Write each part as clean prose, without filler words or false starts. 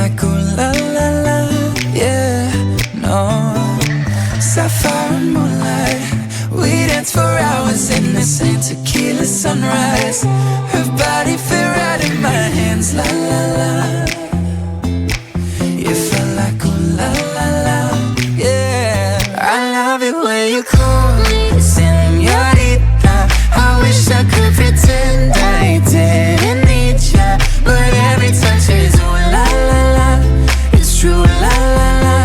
like ooh la la la, yeah, no. Sapphire and moonlight, we dance for hours in the same tequila sunrise. Her body fit right in my hands, la la la. You felt like ooh la la la, yeah. I love it when you call me señorita. I wish I could pretend I didn't need ya, but every touch is ooh la la la. It's true, la la la.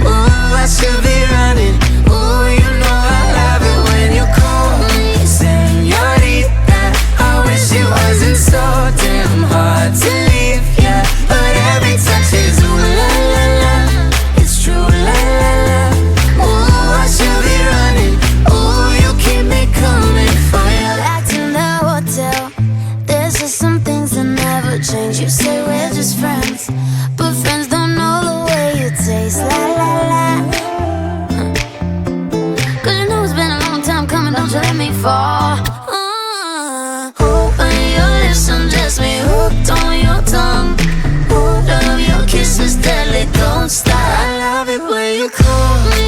Ooh, I should be running. Ooh, you know I love it when you call me señorita. I wish it wasn't so damn hard to leave ya, but every touch is ooh la la la. It's true, la la la. Ooh, I should be running. Ooh, you keep me coming for ya. Back to the hotel, there's just some things that never change. You say we're just friends, but friends don't know the way you taste, la la la. Cause you know it's been a long time coming, don't you let me fall. Open your lips and just me hooked on your tongue. Ooh, love your kisses deadly, don't stop. I love it when you call me